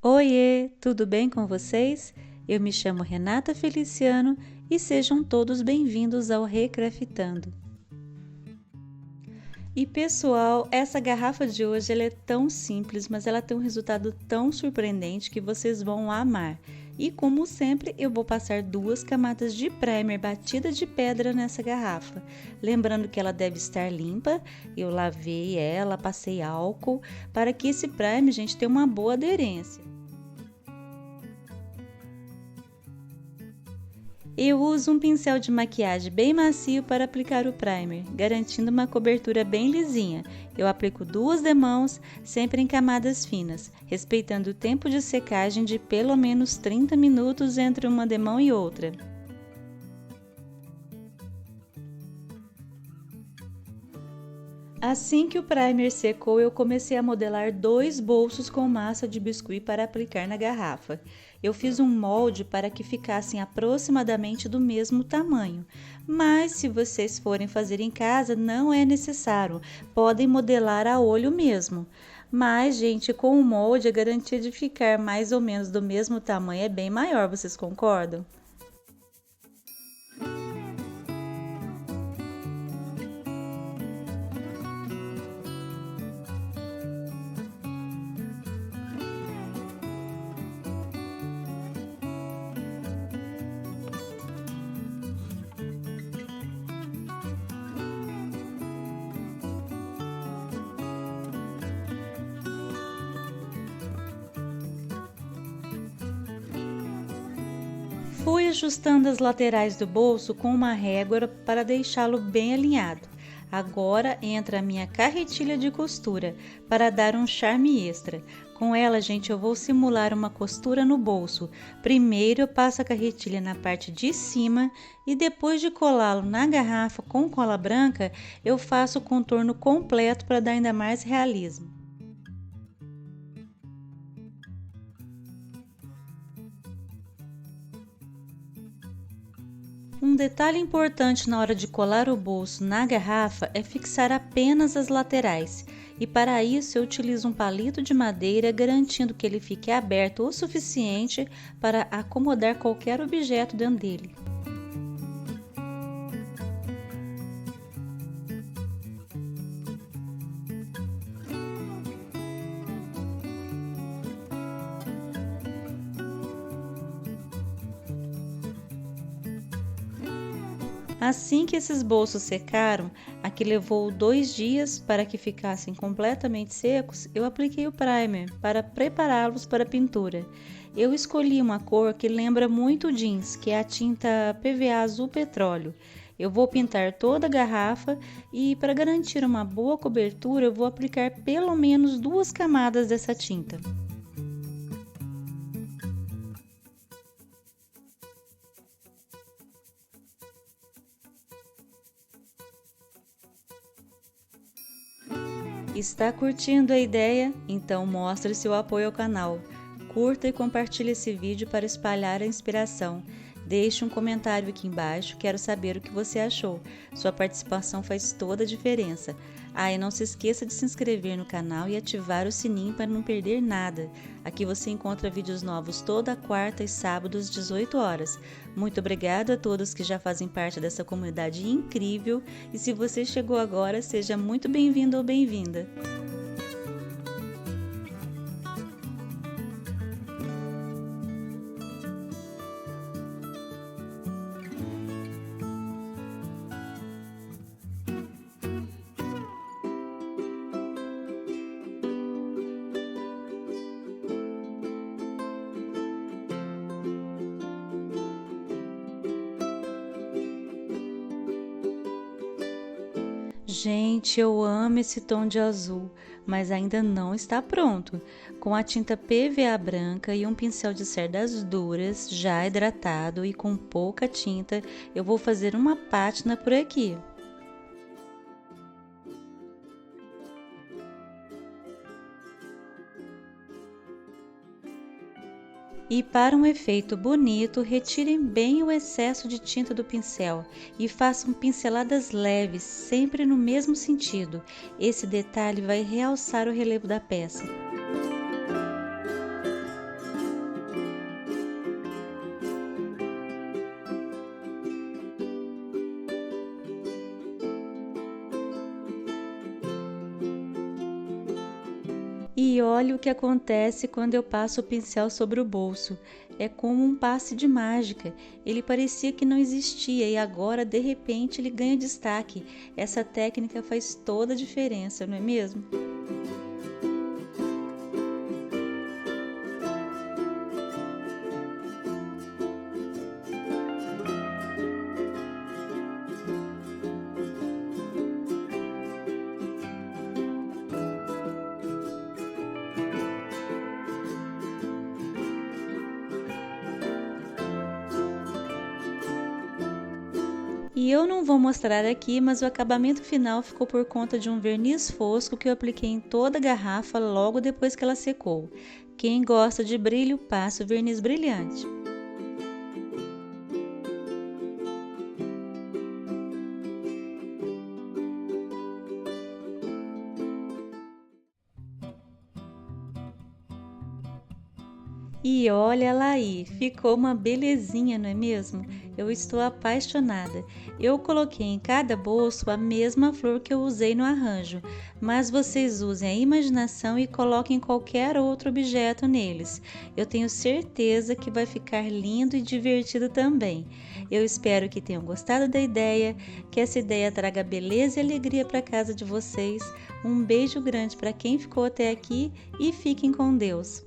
Oiê, tudo bem com vocês? Eu me chamo Renata Feliciano e sejam todos bem-vindos ao Recraftando. E pessoal, essa garrafa de hoje ela é tão simples, mas ela tem um resultado tão surpreendente que vocês vão amar. E como sempre, eu vou passar 2 camadas de primer batida de pedra nessa garrafa. Lembrando que ela deve estar limpa, eu lavei ela, passei álcool, para que esse primer, gente, tenha uma boa aderência. Eu uso um pincel de maquiagem bem macio para aplicar o primer, garantindo uma cobertura bem lisinha. Eu aplico 2 demãos, sempre em camadas finas, respeitando o tempo de secagem de pelo menos 30 minutos entre uma demão e outra. Assim que o primer secou, eu comecei a modelar 2 bolsos com massa de biscuit para aplicar na garrafa. Eu fiz um molde para que ficassem aproximadamente do mesmo tamanho, mas se vocês forem fazer em casa, não é necessário, podem modelar a olho mesmo. Mas, gente, com o molde, a garantia de ficar mais ou menos do mesmo tamanho é bem maior, vocês concordam? Fui ajustando as laterais do bolso com uma régua para deixá-lo bem alinhado. Agora entra a minha carretilha de costura para dar um charme extra. Com ela, gente, eu vou simular uma costura no bolso. Primeiro eu passo a carretilha na parte de cima e depois de colá-lo na garrafa com cola branca, eu faço o contorno completo para dar ainda mais realismo. Um detalhe importante na hora de colar o bolso na garrafa é fixar apenas as laterais, e para isso eu utilizo um palito de madeira, garantindo que ele fique aberto o suficiente para acomodar qualquer objeto dentro dele. Assim que esses bolsos secaram, aqui levou 2 dias para que ficassem completamente secos, eu apliquei o primer para prepará-los para a pintura. Eu escolhi uma cor que lembra muito o jeans, que é a tinta PVA azul petróleo. Eu vou pintar toda a garrafa e, para garantir uma boa cobertura, eu vou aplicar pelo menos 2 camadas dessa tinta. Está curtindo a ideia? Então mostre seu apoio ao canal. Curta e compartilhe esse vídeo para espalhar a inspiração. Deixe um comentário aqui embaixo, quero saber o que você achou. Sua participação faz toda a diferença. E não se esqueça de se inscrever no canal e ativar o sininho para não perder nada. Aqui você encontra vídeos novos toda quarta e sábado às 18 horas. Muito obrigada a todos que já fazem parte dessa comunidade incrível e se você chegou agora, seja muito bem-vindo ou bem-vinda. Gente, eu amo esse tom de azul, mas ainda não está pronto. Com a tinta PVA branca e um pincel de cerdas duras, já hidratado e com pouca tinta, eu vou fazer uma pátina por aqui. E para um efeito bonito, retirem bem o excesso de tinta do pincel e façam pinceladas leves, sempre no mesmo sentido. Esse detalhe vai realçar o relevo da peça. olha o que acontece quando eu passo o pincel sobre o bolso. É como um passe de mágica. Ele parecia que não existia e agora, de repente, ele ganha destaque. Essa técnica faz toda a diferença, não é mesmo? E eu não vou mostrar aqui, mas o acabamento final ficou por conta de um verniz fosco que eu apliquei em toda a garrafa logo depois que ela secou. Quem gosta de brilho, passa o verniz brilhante. E olha lá aí, ficou uma belezinha, não é mesmo? Eu estou apaixonada. Eu coloquei em cada bolso a mesma flor que eu usei no arranjo, mas vocês usem a imaginação e coloquem qualquer outro objeto neles. Eu tenho certeza que vai ficar lindo e divertido também. Eu espero que tenham gostado da ideia, que essa ideia traga beleza e alegria para casa de vocês. Um beijo grande para quem ficou até aqui e fiquem com Deus.